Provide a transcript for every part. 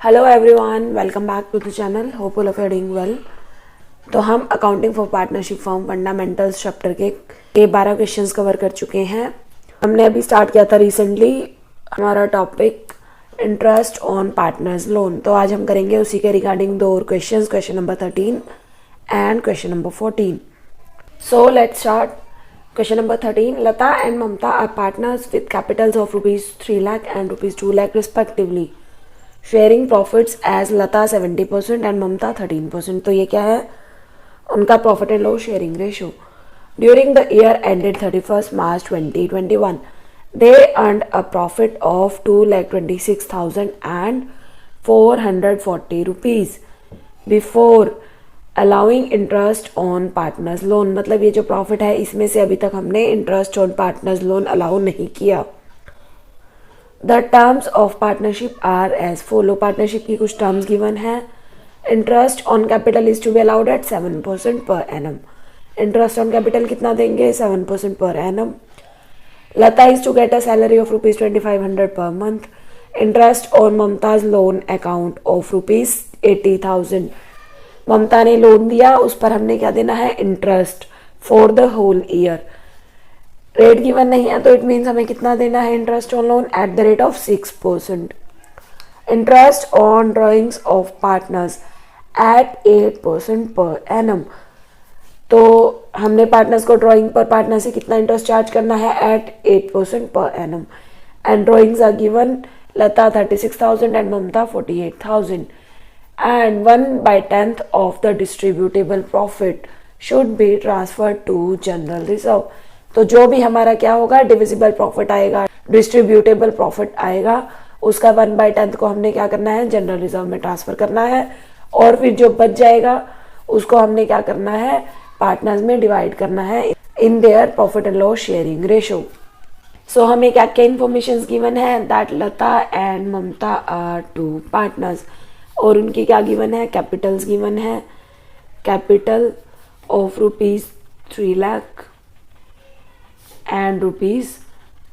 Hello everyone, welcome back to the channel. Hope all of you are doing well. तो हम accounting for partnership firm fundamentals chapter के 12 questions cover कर चुके हैं। हमने अभी स्टार्ट किया था रिसेंटली हमारा topic interest on partners loan. तो आज हम करेंगे उसी के रिगार्डिंग दो और questions, question number 13 and question number 14। So let's start. Question number 13. Lata and Mamta are partners with capitals of rupees 3 lakh and rupees 2 lakh respectively, sharing profits as Lata 70% and Mamta 13%. तो ये क्या है? उनका profit and loss sharing ratio. During the year ended 31st March 2021, they earned a profit of 2,26,440 rupees before allowing interest on partners loan. मतलब ये जो profit है इसमें से अभी तक हमने interest on partners loan allow नहीं किया। The terms of partnership are as follow. Partnership की कुछ टर्म्स गिवन है। Interest on capital is to be allowed at 7% per annum. Interest on capital कितना देंगे? 7% per annum. Lata is to get a salary of rupees 2500 per month. Interest on Mamta's loan account of rupees 80,000। Mamta ने loan दिया, उस पर हमने क्या देना है? Interest for the whole year. Rate given नहीं है तो इट मीन्स हमें कितना देना है interest on loan? At the rate of 6%। Interest on drawings of partners at 8% per annum. तो हमने पार्टनर्स को ड्रॉइंग पर पार्टनर से कितना इंटरेस्ट चार्ज करना है? At 8% per annum. And drawings are given, Lata 36,000 and Mamta 48,000। and 1/10 of the distributable profit should be transferred to general reserve। तो जो भी हमारा क्या होगा? डिविजिबल प्रॉफिट आएगा, डिस्ट्रीब्यूटेबल प्रॉफिट आएगा, उसका 1/10 को हमने क्या करना है? जनरल रिजर्व में ट्रांसफर करना है। और फिर जो बच जाएगा उसको हमने क्या करना है? पार्टनर्स में डिवाइड करना है in their profit and loss sharing ratio. So हमें क्या क्या इन्फॉर्मेशन गिवन है? That Lata and Mamta are two partners. और उनकी क्या गिवन है? कैपिटल्स गिवन है। Capital of rupees 3 lakh and rupees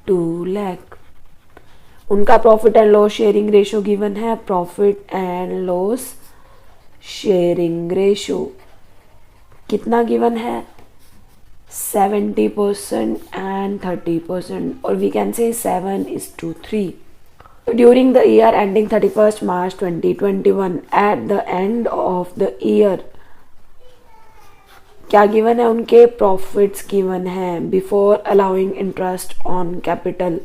2 lakh. उनका profit and loss sharing ratio given है। Profit and loss sharing ratio कितना गिवन है? 70% एंड 30%, और वी कैन से 7:3। During the year ending 31st March 2021, at the end of the year, क्या given है? उनके profits given है। Before allowing interest on capital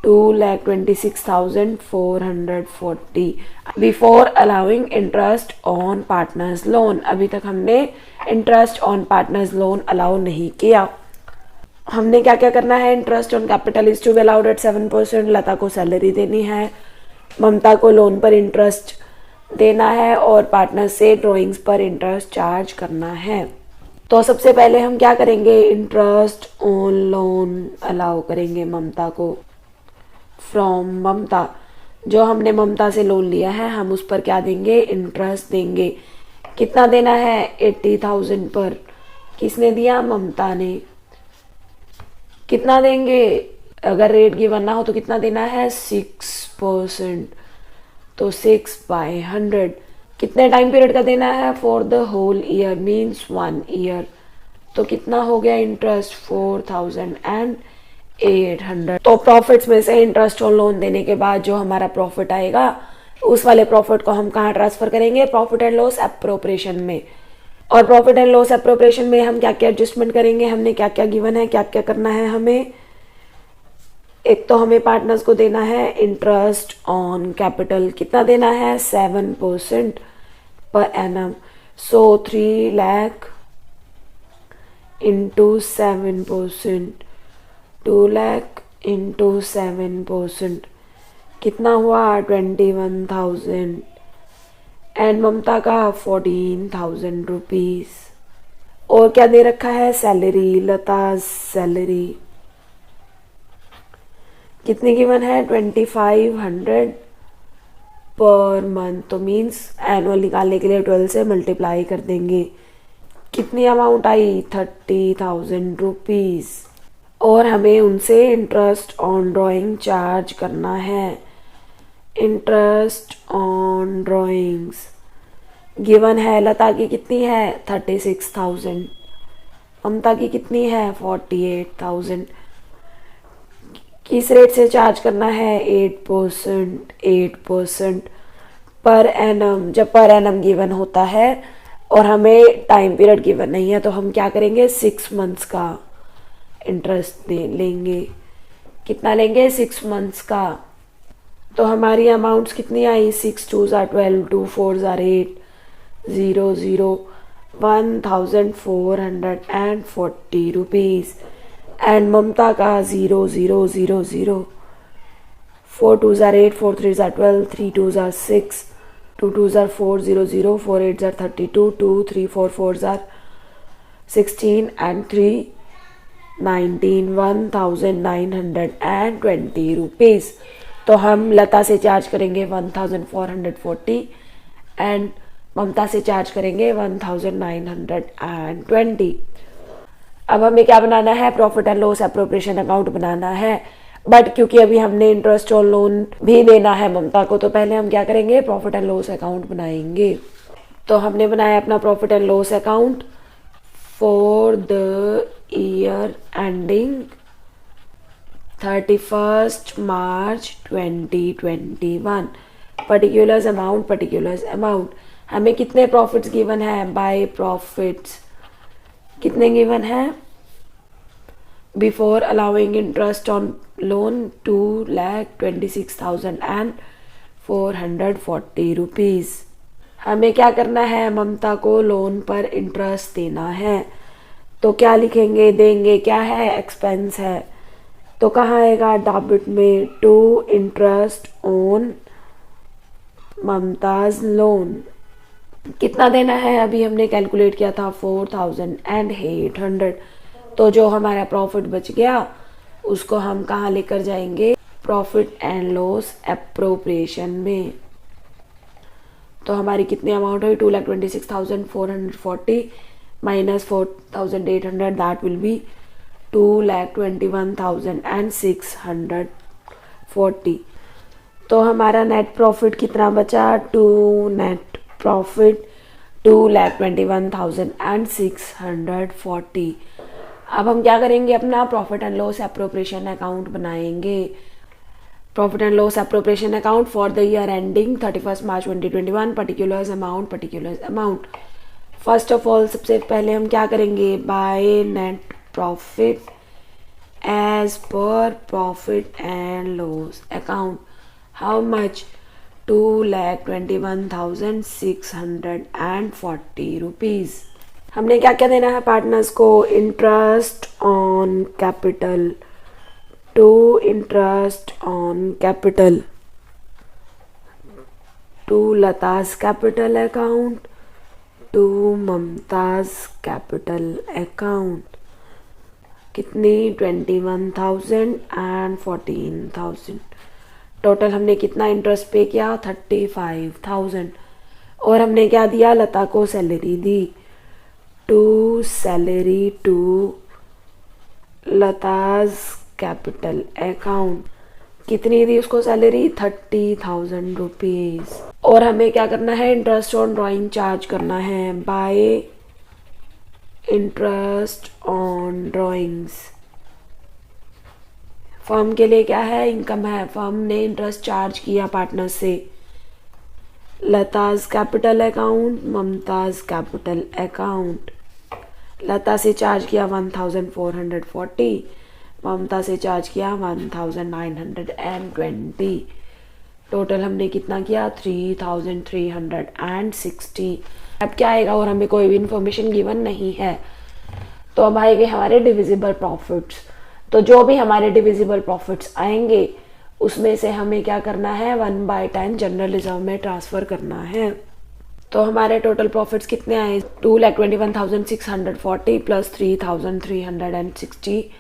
2,26,440। Before allowing interest on partners loan, अभी तक हमने interest on partners loan allow नहीं किया। हमने क्या क्या करना है? Interest on capital is to be allowed at 7%। Lata को सैलरी देनी है, ममता को लोन पर इंटरेस्ट देना है, और पार्टनर से ड्रॉइंग्स पर इंटरेस्ट चार्ज करना है। तो सबसे पहले हम क्या करेंगे? इंटरेस्ट ऑन लोन अलाउ करेंगे ममता को फ्रॉम ममता। जो हमने ममता से लोन लिया है हम उस पर क्या देंगे? इंटरेस्ट देंगे। कितना देना है? 80,000 पर। किसने दिया? ममता ने। कितना देंगे? अगर रेट गिवन ना हो तो कितना देना है? 6%। तो 6/100। कितने टाइम पीरियड का देना है? For the whole year means 1 year. तो कितना हो गया इंटरेस्ट? 4,800। तो प्रॉफिट्स में से इंटरेस्ट ऑन लोन देने के बाद जो हमारा प्रॉफिट आएगा उस वाले प्रॉफिट को हम कहाँ ट्रांसफर करेंगे? प्रॉफिट एंड लॉस एप्रोप्रिएशन में। और प्रॉफिट एंड लॉस एप्रोप्रिएशन में हम क्या क्या एडजस्टमेंट करेंगे? हमने क्या क्या गिवन है, क्या क्या करना है हमें? एक तो हमें पार्टनर्स को देना है इंटरेस्ट ऑन कैपिटल। कितना देना है? 7% पर एनम। सो 3 लाख इंटू 7%, 2 लाख इंटू 7%, कितना हुआ? 21,000। एंड ममता का 14,000 रुपीज। और क्या दे रखा है? सैलरी, लता सैलरी कितनी गिवन है? 2500 पर मंथ। तो मीन्स एनुअल निकालने के लिए 12 से मल्टीप्लाई कर देंगे। कितनी अमाउंट आई? 30,000 रुपीज। और हमें उनसे इंटरेस्ट ऑन ड्रॉइंग चार्ज करना है। इंटरेस्ट ऑन ड्राइंग्स गिवन है। लता की कितनी है 36,000, ममता की कितनी है 48,000। किस रेट से चार्ज करना है 8% पर एनम। जब पर एनम गिवन होता है और हमें टाइम पीरियड गिवन नहीं है तो हम क्या करेंगे 6 मंथ्स का इंटरेस्ट लेंगे। कितना लेंगे 6 मंथ्स का। तो हमारी अमाउंट्स कितनी आई 6 2 12 2 4 8 0 0 1,440 रुपीज़। एंड ममता का 0 0 0 0 4 2 8 4 3 12 3 2 6 2 2 4 0 0 4 8 32 2 3 4 4 16 and 3 19 1,920 रुपीज़। तो हम लता से चार्ज करेंगे 1,440 एंड ममता से चार्ज करेंगे 1,920। अब हमें क्या बनाना है profit and loss appropriation account बनाना है। बट क्योंकि अभी हमने इंटरेस्ट ऑन लोन भी लेना है ममता को तो पहले हम क्या करेंगे प्रॉफिट एंड लॉस अकाउंट बनाएंगे। तो हमने बनाया अपना profit and loss account for the year ending 31st March 2021। Particulars amount हमें कितने प्रॉफिट्स गिवन है बाय प्रॉफिट्स कितने गिवन है before allowing interest on loan 2,26,440 rupees. हमें क्या करना है ममता को लोन पर इंटरेस्ट देना है तो क्या लिखेंगे देंगे क्या है एक्सपेंस है तो कहाँ आएगा डेबिट में to interest on Mamta's loan. कितना देना है अभी हमने कैलकुलेट किया था 4,800। तो जो हमारा प्रॉफिट बच गया उसको हम कहाँ लेकर जाएंगे प्रॉफिट एंड लॉस एप्रोप्रिएशन में। तो हमारी कितनी अमाउंट हुई 2,26,440 माइनस 4,800 दैट विल बी 2,21,640। तो हमारा नेट प्रॉफिट कितना बचा नेट प्रॉफिट 2,21,640। अब हम क्या करेंगे अपना profit and loss appropriation account बनाएंगे। Profit and loss appropriation account for the year ending 31st March 2021। Particulars amount first of all सबसे पहले हम क्या करेंगे by net profit as per profit and loss account how much 2,21,640 rupees. हमने क्या क्या देना है पार्टनर्स को interest on capital to interest on capital to Lata's capital account to Mamta's capital account. कितनी 21,000 एंड 14,000। टोटल हमने कितना इंटरेस्ट पे किया 35,000 और हमने क्या दिया लता को सैलरी दी to salary to Lata's capital account. कितनी दी उसको सैलरी 30,000 रुपीज़। और हमें क्या करना है इंटरेस्ट ऑन ड्राइंग चार्ज करना है bye interest on drawings. Firm के लिए क्या है इनकम है। फर्म ने इंटरेस्ट चार्ज किया पार्टनर से Lata's capital account Mamta's capital account. Lata से चार्ज किया 1,440 ममता से चार्ज किया 1,920। टोटल हमने कितना किया 3,360। अब क्या आएगा और हमें कोई भी इंफॉर्मेशन गिवन नहीं है तो अब आएंगे हमारे डिविजिबल प्रॉफिट्स। तो जो भी हमारे डिविजिबल प्रॉफिट्स आएंगे उसमें से हमें क्या करना है 1/10 जनरल रिजर्व में ट्रांसफर करना है। तो हमारे टोटल प्रॉफिट्स कितने आए 2,21,640 plus 3,360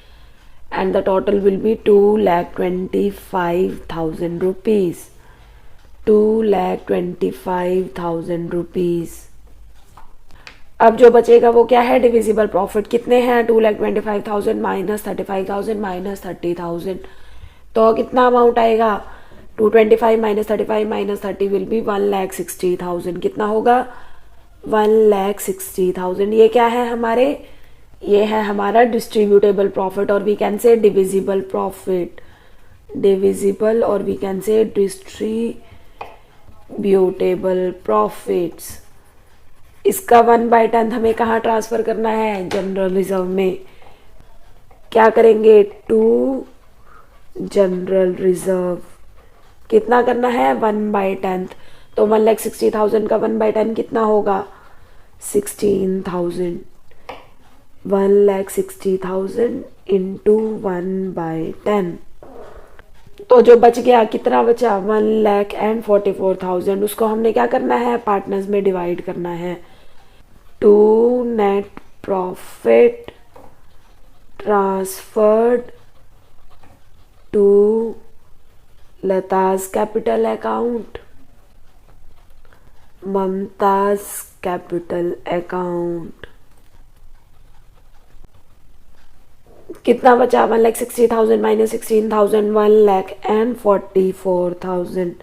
and the total will be 2,25,000 rupees 2,25,000 rupees। अब जो बचेगा वो क्या है डिविजिबल प्रॉफिट कितने हैं 2,25,000 माइनस 35,000 माइनस 30,000 तो कितना अमाउंट आएगा 225 माइनस 35 माइनस 30 विल बी 1,60,000। कितना होगा? 1,60,000। ये क्या है हमारे? ये है हमारा डिस्ट्रीब्यूटेबल प्रॉफिट, और we can say divisible profit, divisible, और we can say distributable profits. इसका 1/10 हमें कहाँ ट्रांसफर करना है? जनरल रिजर्व में। क्या करेंगे? To general reserve. कितना करना है? 1/10। तो 1,60,000 का 1/10 कितना होगा? 16,000। 1,60,000 इंटू 1/10। तो जो बच गया, कितना बचा? 1,44,000। उसको हमने क्या करना है? पार्टनर्स में डिवाइड करना है। To net profit transferred to Lata's capital account, Mamta's capital account. कितना बचा? 1,60,000 माइनस 16,000, 1,44,000।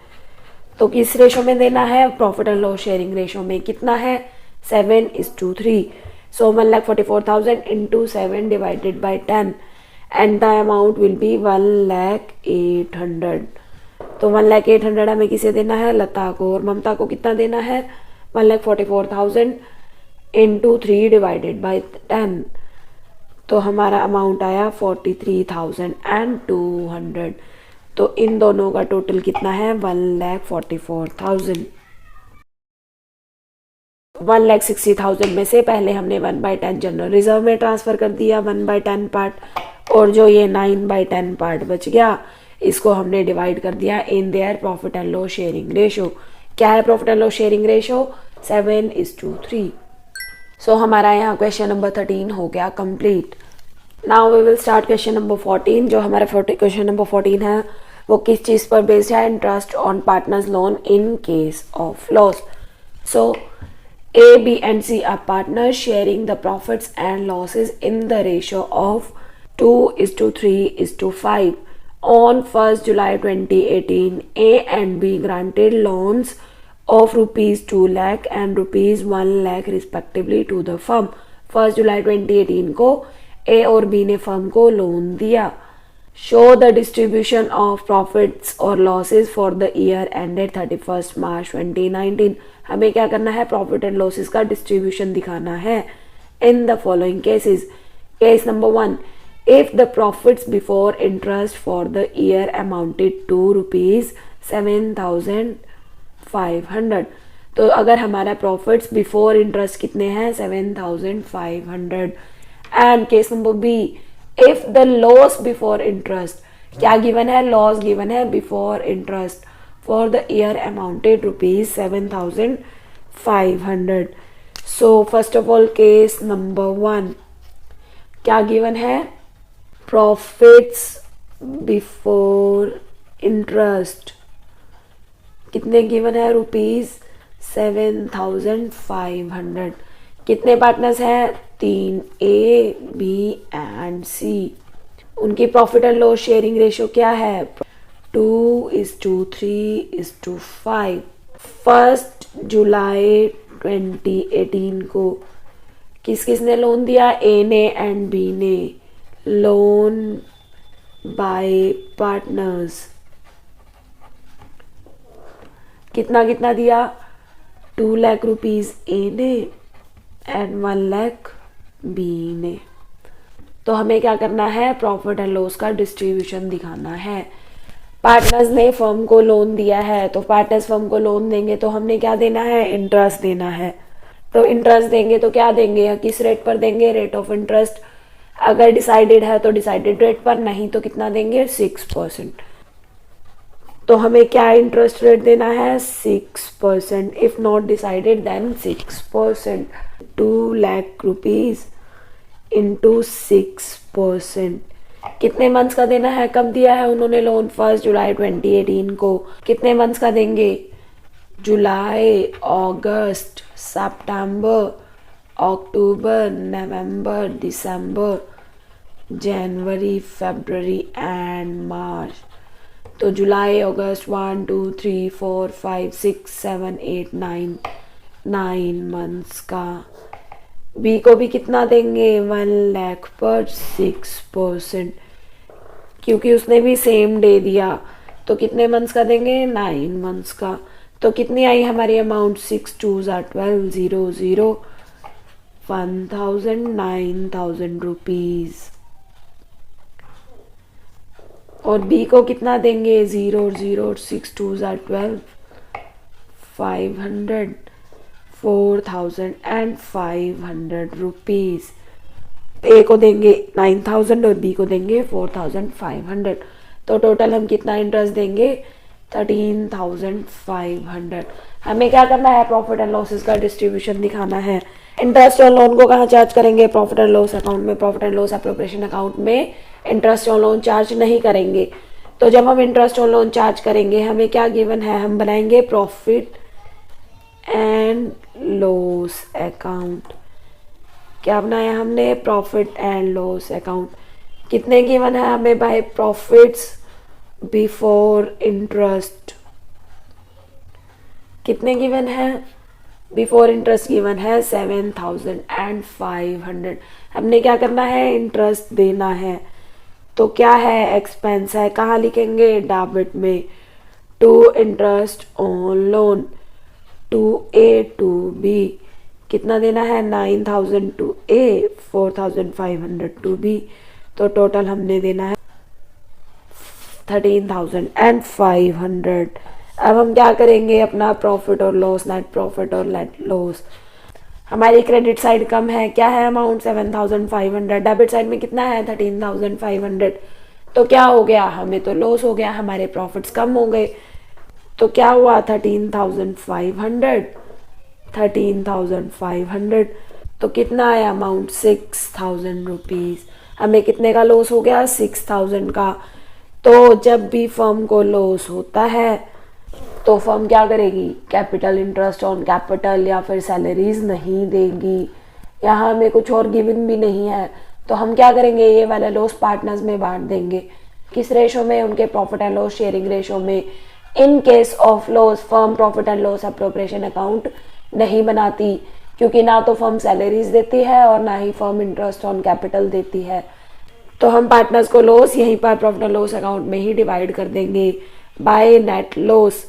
तो किस रेशो में देना है? Profit and loss sharing ratio में। कितना है? 7:3। सो 1,44,000 into 7 divided by 10, and the amount will be 1,08,000। तो 1,08,000 हमें किसे देना है? लता को। और ममता को कितना देना है? 1,44,000 इंटू 3 डिवाइडेड बाई 10। तो हमारा अमाउंट आया 43,200। तो इन दोनों का टोटल कितना है? 1,44,000। 1,60,000 में से पहले हमने 1/10 जनरल रिजर्व में ट्रांसफर कर दिया, 1/10 पार्ट, और जो ये 9/10 पार्ट बच गया, इसको हमने डिवाइड कर दिया in their profit and loss sharing ratio. क्या है profit and loss sharing ratio? 7:3। So हमारा यहाँ क्वेश्चन नंबर 13 हो गया कंप्लीट। Now we will start question number 14। जो हमारा क्वेश्चन नंबर 14 है वो किस चीज़ पर बेस्ड है? Interest on partners loan in case of loss. So A, B and C are partners sharing the profits and losses in the ratio of 2:3:5. On 1st July 2018, A and B granted loans of rupees 2 lakh and rupees 1 lakh respectively to the firm. 1st July 2018 को A और B ने firm को loan दिया। Show the distribution of profits or losses for the year ended 31st March 2019. हमें क्या करना है? Profit and losses का डिस्ट्रीब्यूशन दिखाना है in the following cases. Case number 1, if the profits before interest for the year amounted to ₹7,500। तो अगर हमारा प्रॉफिट्स बिफोर इंटरेस्ट कितने हैं? 7,500। And case number B, if the loss before interest, क्या given है? लॉस गिवन है before interest for the year amounted ₹7,500। So first of all case number 1, क्या given है? प्रॉफिट्स बिफोर इंटरेस्ट कितने given है? ₹7,500। कितने पार्टनर्स हैं? 3, A, B एंड C। उनकी profit and loss sharing ratio क्या है? 2:3:5। 1st जुलाई 2018 को किस किसने लोन दिया? A ने एंड B ने। लोन बाय पार्टनर्स कितना कितना दिया? 2 लाख रुपीज A ने एंड 1 लाख B ने। तो हमें क्या करना है? प्रॉफिट एंड लॉस का डिस्ट्रीब्यूशन दिखाना है। पार्टनर्स ने फर्म को लोन दिया है, तो पार्टनर्स फर्म को लोन देंगे तो हमने क्या देना है? इंटरेस्ट देना है। तो इंटरेस्ट देंगे तो क्या देंगे? किस रेट पर देंगे? Rate of interest. अगर डिसाइडेड है तो डिसाइडेड रेट पर, नहीं तो कितना देंगे? 6%। तो हमें क्या इंटरेस्ट रेट देना है? 6%। If not decided then 6%। 2 lakh rupees into 6%। कितने मंथ्स का देना है? कब दिया है उन्होंने लोन? 1st जुलाई 2018 को। कितने मंथ्स का देंगे? जुलाई, अगस्त, सितंबर, अक्टूबर, नवंबर, दिसंबर, जनवरी, फरवरी एंड मार्च। तो जुलाई अगस्त 1 2 3 4 5 6 7 8 9 9 मंथ्स का। बी को भी कितना देंगे 1 लाख पर 6%, क्योंकि उसने भी सेम डे दिया। तो कितने मंथ्स का देंगे 9 मंथ्स का। तो कितनी आई हमारी अमाउंट 6 2 12 0 0 1000 9000 रुपीज। और बी को कितना देंगे 0 0 6 2 12 500 4500 रुपीज। ए को देंगे 9000 और बी को देंगे 4500। तो टोटल हम कितना इंटरेस्ट देंगे 13500। हमें क्या करना है प्रॉफिट एंड लॉसेस का डिस्ट्रीब्यूशन दिखाना है। इंटरेस्ट ऑन लोन को कहाँ चार्ज करेंगे प्रॉफिट एंड लॉस अकाउंट में। Profit and loss appropriation account में इंटरेस्ट ऑन लोन चार्ज नहीं करेंगे। तो जब हम इंटरेस्ट ऑन लोन चार्ज करेंगे हमें क्या गिवन है, हम बनाएंगे प्रॉफिट एंड लॉस अकाउंट। क्या बनाया हमने प्रॉफिट एंड लॉस अकाउंट। कितने गिवन है हमें बाय प्रॉफिट्स बिफोर इंटरेस्ट, कितने गिवन है बिफोर इंटरेस्ट गिवन है 7500। हमने क्या करना है इंटरेस्ट देना है। तो क्या है एक्सपेंस है, कहाँ लिखेंगे डेबिट में। To interest on loan to A to B, कितना देना है 9000 टू ए 4500 टू बी। तो टोटल हमने देना है 13500। अब हम क्या करेंगे अपना प्रॉफिट और लॉस, नेट प्रॉफिट और नेट लॉस। हमारी क्रेडिट साइड कम है, क्या है अमाउंट 7500, डेबिट साइड में कितना है 13500। तो क्या हो गया हमें तो लॉस हो गया, हमारे प्रॉफिट्स कम हो गए। तो क्या हुआ 13500 तो कितना आया अमाउंट 6000 रुपीज। हमें कितने का लॉस हो गया 6000 का। तो जब भी फर्म को लॉस होता है तो फर्म क्या करेगी कैपिटल इंटरेस्ट ऑन कैपिटल या फिर सैलरीज नहीं देगी। यहाँ हमें कुछ और गिवन भी नहीं है। तो हम क्या करेंगे ये वाला लॉस पार्टनर्स में बांट देंगे। किस रेशो में, उनके profit and loss sharing ratio में। In case of loss firm profit and loss appropriation account नहीं बनाती, क्योंकि ना तो फर्म सैलरीज देती है और ना ही फर्म इंटरेस्ट ऑन कैपिटल देती है। तो हम पार्टनर्स को लॉस यहीं पर प्रॉफिट एंड लॉस अकाउंट में ही डिवाइड कर देंगे by net loss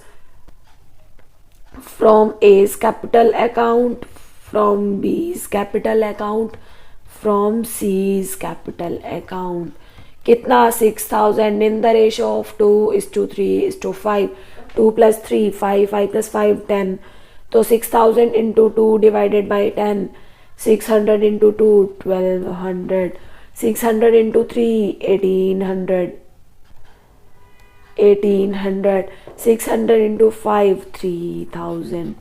from A's capital account, from B's capital account, from C's capital account. कितना 6000 इन द रेशो ऑफ 2:3:5, 2 + 3 5, 5 + 5 10। तो 6000 into 2 divided by 10, 600 into 2 1200, 600 into 3 1800, 600 into 5 3000।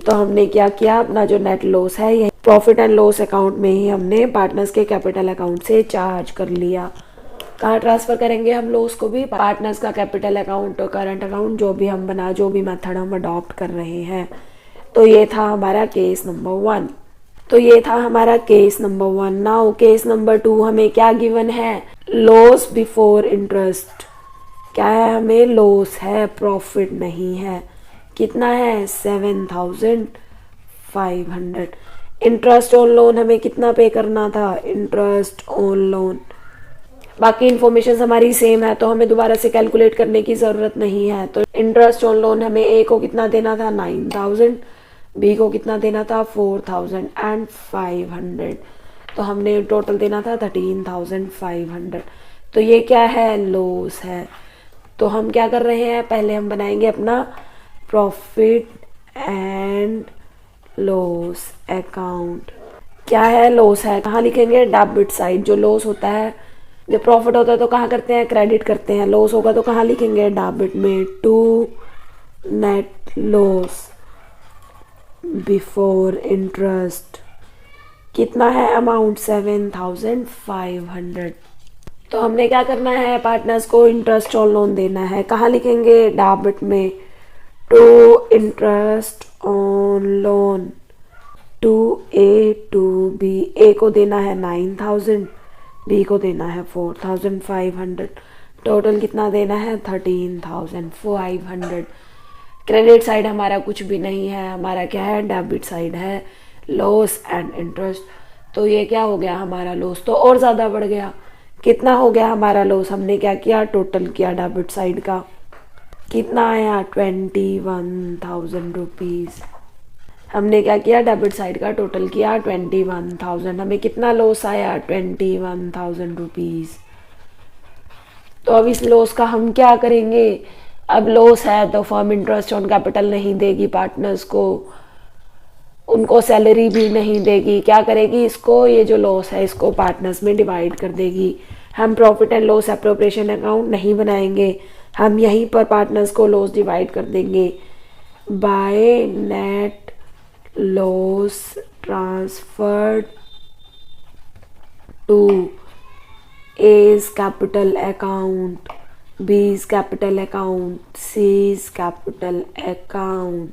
तो हमने क्या किया अपना जो नेट लॉस है ये प्रॉफिट एंड लॉस अकाउंट में ही हमने पार्टनर्स के कैपिटल अकाउंट से चार्ज कर लिया। कहाँ ट्रांसफर करेंगे हम लॉस को भी पार्टनर्स का कैपिटल अकाउंट और करंट अकाउंट, जो भी हम बना जो भी मेथड हम अडॉप्ट कर रहे हैं। तो ये था हमारा case number 1। Now case number 2 हमें क्या गिवन है लॉस बिफोर इंटरेस्ट। क्या है हमें लॉस है प्रॉफिट नहीं है। कितना है 7500। इंटरेस्ट ऑन लोन हमें कितना पे करना था इंटरेस्ट ऑन लोन। बाकी इन्फॉर्मेशन हमारी सेम है तो हमें दोबारा से कैलकुलेट करने की ज़रूरत नहीं है। तो इंटरेस्ट ऑन लोन हमें ए को कितना देना था 9000, बी को कितना देना था 4500। तो हमने टोटल देना था 13500। तो ये क्या है लॉस है। तो हम क्या कर रहे हैं पहले हम बनाएंगे अपना प्रॉफिट एंड लॉस अकाउंट। क्या है लॉस है कहाँ लिखेंगे डेबिट साइड। जो लॉस होता है जब प्रॉफिट होता है तो कहाँ करते हैं क्रेडिट करते हैं, लॉस होगा तो कहाँ लिखेंगे डेबिट में। To net loss before interest कितना है अमाउंट 7500। तो हमने क्या करना है पार्टनर्स को इंटरेस्ट ऑन लोन देना है, कहाँ लिखेंगे डेबिट में। To interest on loan to A to B, A को देना है 9000, बी को देना है 4500। टोटल कितना देना है 13,500। क्रेडिट साइड हमारा कुछ भी नहीं है, हमारा क्या है डेबिट साइड है, लॉस एंड इंटरेस्ट। तो ये क्या हो गया हमारा लॉस तो और ज़्यादा बढ़ गया। कितना हो गया हमारा लॉस, हमने क्या किया टोटल किया डेबिट साइड का, कितना आया 21,000 रुपीज़। हमने क्या किया डेबिट साइड का टोटल किया 21,000, हमें कितना लॉस आया 21,000 रुपीज़। तो अब इस लॉस का हम क्या करेंगे, अब लॉस है तो फर्म इंटरेस्ट ऑन कैपिटल नहीं देगी पार्टनर्स को, उनको सैलरी भी नहीं देगी। क्या करेगी, इसको ये जो लॉस है इसको पार्टनर्स में डिवाइड कर देगी। हम profit and loss appropriation account नहीं बनाएंगे, हम यहीं पर पार्टनर्स को लॉस डिवाइड कर देंगे by net loss transferred to A's capital account, B's capital account, C's capital account।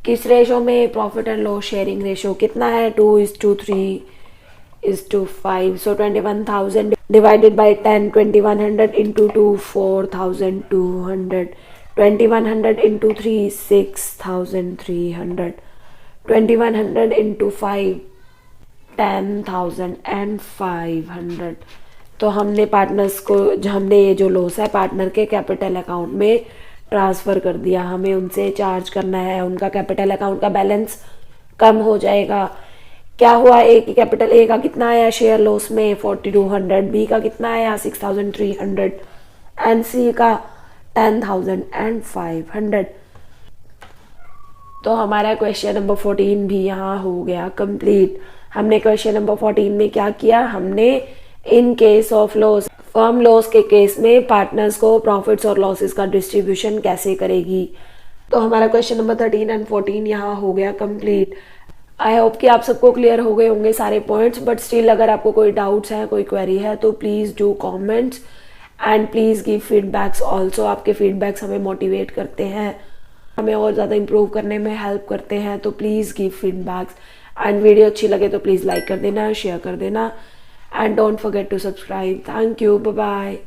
किस रेशो में, profit and loss sharing ratio कितना है 2:3:5। सो 21,000 divided by 10, 2100 into 2 4,200, 2100 into 3 6,300, 2100 into 5 10,500। तो हमने पार्टनर्स को हमने ये जो लॉस है पार्टनर के कैपिटल अकाउंट में ट्रांसफ़र कर दिया। हमें उनसे चार्ज करना है, उनका कैपिटल अकाउंट का बैलेंस कम हो जाएगा। क्या हुआ, ए की कैपिटल ए का कितना आया शेयर लॉस में 4,200, बी का कितना आया 6,300 एंड सी का 10,500। तो हमारा क्वेश्चन नंबर 14 भी यहाँ हो गया कंप्लीट। हमने क्वेश्चन नंबर 14 में क्या किया, हमने इन case of loss, firm loss के केस में पार्टनर्स को प्रॉफिट्स और लॉसेस का डिस्ट्रीब्यूशन कैसे करेगी। तो हमारा क्वेश्चन नंबर 13 एंड 14 यहाँ हो गया कंप्लीट। आई होप कि आप सबको क्लियर हो गए होंगे सारे पॉइंट्स, बट स्टिल अगर आपको कोई डाउट्स हैं, कोई क्वेरी है तो please do comments and please give feedbacks also. आपके फीडबैक्स हमें मोटिवेट करते हैं, हमें और ज़्यादा इम्प्रूव करने में हेल्प करते हैं। तो please give feedbacks and video अच्छी लगे तो प्लीज़ लाइक कर देना, शेयर कर देना and don't forget to subscribe. Thank you, bye bye.